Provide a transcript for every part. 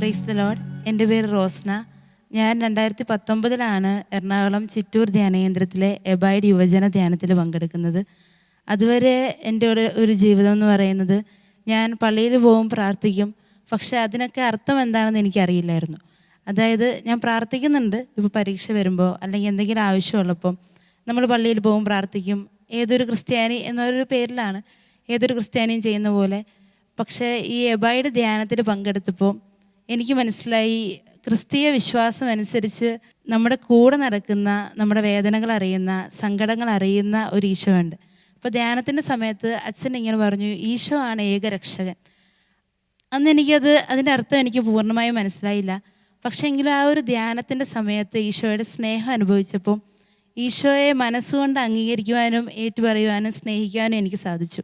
Praise the Lord. എൻ്റെ പേര് റോസ്ന. ഞാൻ 2019 എറണാകുളം ചിറ്റൂർ ധ്യാനകേന്ദ്രത്തിലെ എബൈഡ് യുവജന ധ്യാനത്തിൽ പങ്കെടുക്കുന്നത്. അതുവരെ എൻ്റെ ഒരു ജീവിതം എന്ന് പറയുന്നത് ഞാൻ പള്ളിയിൽ പോകും, പ്രാർത്ഥിക്കും. പക്ഷേ അതിനൊക്കെ അർത്ഥം എന്താണെന്ന് എനിക്കറിയില്ലായിരുന്നു. അതായത് ഞാൻ പ്രാർത്ഥിക്കുന്നുണ്ട്, ഇപ്പോൾ പരീക്ഷ വരുമ്പോൾ അല്ലെങ്കിൽ എന്തെങ്കിലും ആവശ്യമുള്ളപ്പം നമ്മൾ പള്ളിയിൽ പോകും, പ്രാർത്ഥിക്കും. ഏതൊരു ക്രിസ്ത്യാനി എന്നൊരു പേരിലാണ് ഏതൊരു ക്രിസ്ത്യാനിയും ചെയ്യുന്ന പോലെ. പക്ഷേ ഈ എബൈഡ് ധ്യാനത്തിൽ പങ്കെടുത്തപ്പോൾ എനിക്ക് മനസ്സിലായി, ക്രിസ്തീയ വിശ്വാസം അനുസരിച്ച് നമ്മുടെ കൂടെ നടക്കുന്ന, നമ്മുടെ വേദനകൾ അറിയുന്ന, സങ്കടങ്ങൾ അറിയുന്ന ഒരു ഈശോ ഉണ്ട്. അപ്പോൾ ധ്യാനത്തിൻ്റെ സമയത്ത് അച്ഛൻ ഇങ്ങനെ പറഞ്ഞു, ഈശോ ആണ് ഏകരക്ഷകൻ. അന്ന് അതിൻ്റെ അർത്ഥം എനിക്ക് പൂർണ്ണമായും മനസ്സിലായില്ല. പക്ഷേ എങ്കിലും ആ ഒരു ധ്യാനത്തിൻ്റെ സമയത്ത് ഈശോയുടെ സ്നേഹം അനുഭവിച്ചപ്പോൾ ഈശോയെ മനസ്സുകൊണ്ട് അംഗീകരിക്കുവാനും ഏറ്റുപറയുവാനും സ്നേഹിക്കുവാനും എനിക്ക് സാധിച്ചു.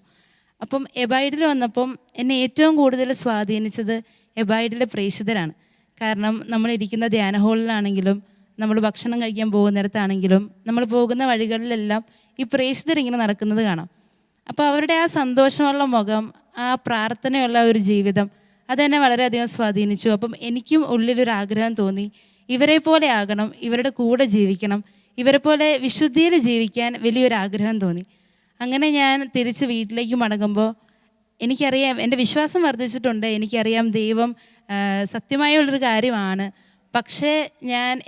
അപ്പം എബൈഡിൽ വന്നപ്പം എന്നെ ഏറ്റവും കൂടുതൽ സ്വാധീനിച്ചത് എബൈഡിലെ പ്രേക്ഷിതരാണ്. കാരണം നമ്മളിരിക്കുന്ന ധ്യാന ഹാളിലാണെങ്കിലും നമ്മൾ ഭക്ഷണം കഴിക്കാൻ പോകുന്നിടത്താണെങ്കിലും നമ്മൾ പോകുന്ന വഴികളിലെല്ലാം ഈ പ്രേക്ഷിതരിങ്ങനെ നടക്കുന്നത് കാണാം. അപ്പോൾ അവരുടെ ആ സന്തോഷമുള്ള മുഖം, ആ പ്രാർത്ഥനയുള്ള ഒരു ജീവിതം, അതെന്നെ വളരെയധികം സ്വാധീനിച്ചു. അപ്പം എനിക്കും ഉള്ളിലൊരാഗ്രഹം തോന്നി, ഇവരെ പോലെ ആകണം, ഇവരുടെ കൂടെ ജീവിക്കണം, ഇവരെ പോലെ വിശുദ്ധിയിൽ ജീവിക്കാൻ വലിയൊരാഗ്രഹം തോന്നി. അങ്ങനെ ഞാൻ തിരിച്ച് വീട്ടിലേക്ക് മടങ്ങുമ്പോൾ എനിക്കറിയാം, എൻ്റെ വിശ്വാസം വർദ്ധിച്ചിട്ടുണ്ട്. എനിക്കറിയാം ദൈവം സത്യമായുള്ളൊരു കാര്യമാണ്. പക്ഷേ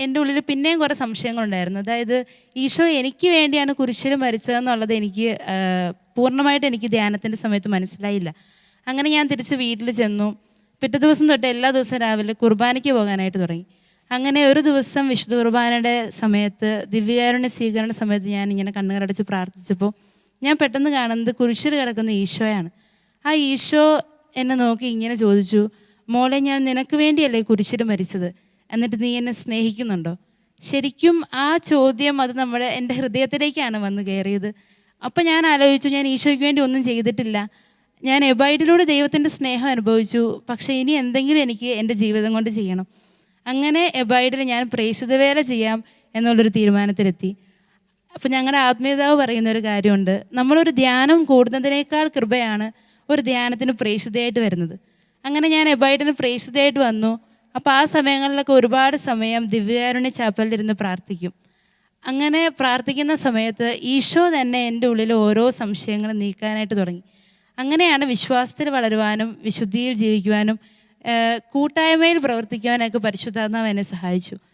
എൻ്റെ ഉള്ളിൽ പിന്നെയും കുറേ സംശയങ്ങളുണ്ടായിരുന്നു. അതായത് ഈശോ എനിക്ക് വേണ്ടിയാണ് കുരിശിൽ മരിച്ചതെന്നുള്ളത് പൂർണ്ണമായിട്ട് എനിക്ക് ധ്യാനത്തിൻ്റെ സമയത്ത് മനസ്സിലായില്ല. അങ്ങനെ ഞാൻ തിരിച്ച് വീട്ടിൽ ചെന്നു. പിറ്റേ ദിവസം തൊട്ട് എല്ലാ ദിവസവും രാവിലെ കുർബാനയ്ക്ക് പോകാനായിട്ട് തുടങ്ങി. അങ്ങനെ ഒരു ദിവസം വിശുദ്ധ കുർബാനയുടെ സമയത്ത്, ദിവ്യകാരുണ്യ സ്വീകരണ സമയത്ത് ഞാൻ ഇങ്ങനെ കണ്ണുകളടച്ച് പ്രാർത്ഥിച്ചപ്പോൾ ഞാൻ പെട്ടെന്ന് കാണുന്നത് കുരിശിൽ കിടക്കുന്ന ഈശോയാണ്. ആ ഈശോ എന്നെ നോക്കി ഇങ്ങനെ ചോദിച്ചു, മോളെ, ഞാൻ നിനക്ക് വേണ്ടിയല്ലേ കുരിശിൽ മരിച്ചത്, എന്നിട്ട് നീ എന്നെ സ്നേഹിക്കുന്നുണ്ടോ? ശരിക്കും ആ ചോദ്യം അത് എൻ്റെ ഹൃദയത്തിലേക്കാണ് വന്ന് കയറിയത്. അപ്പം ഞാൻ ആലോചിച്ചു, ഞാൻ ഈശോയ്ക്ക് വേണ്ടി ഒന്നും ചെയ്തിട്ടില്ല. ഞാൻ എബൈഡിലൂടെ ദൈവത്തിൻ്റെ സ്നേഹം അനുഭവിച്ചു. പക്ഷേ ഇനി എന്തെങ്കിലും എനിക്ക് എൻ്റെ ജീവിതം കൊണ്ട് ചെയ്യണം. അങ്ങനെ എബൈഡിൽ ഞാൻ പ്രേക്ഷിത വേല ചെയ്യാം എന്നുള്ളൊരു തീരുമാനത്തിലെത്തി. അപ്പോൾ ഞങ്ങളുടെ ആത്മീയതാവ് പറയുന്നൊരു കാര്യമുണ്ട്, നമ്മളൊരു ധ്യാനം കൂടുന്നതിനേക്കാൾ കൃപയാണ് ഒരു ധ്യാനത്തിന് പ്രേക്ഷിതയായിട്ട് വരുന്നത്. അങ്ങനെ ഞാൻ എബൈഡിന് പ്രേക്ഷിതയായിട്ട് വന്നു. അപ്പോൾ ആ സമയങ്ങളിലൊക്കെ ഒരുപാട് സമയം ദിവ്യകാരുണ്യ ചാപ്പലിലിരുന്ന് പ്രാർത്ഥിക്കും. അങ്ങനെ പ്രാർത്ഥിക്കുന്ന സമയത്ത് ഈശോ തന്നെ എൻ്റെ ഉള്ളിൽ ഓരോ സംശയങ്ങളും നീക്കാനായിട്ട് തുടങ്ങി. അങ്ങനെയാണ് വിശ്വാസത്തിൽ വളരുവാനും വിശുദ്ധിയിൽ ജീവിക്കുവാനും കൂട്ടായ്മയിൽ പ്രവർത്തിക്കുവാനൊക്കെ പരിശുദ്ധാത്മാവ് എന്നെ സഹായിച്ചു.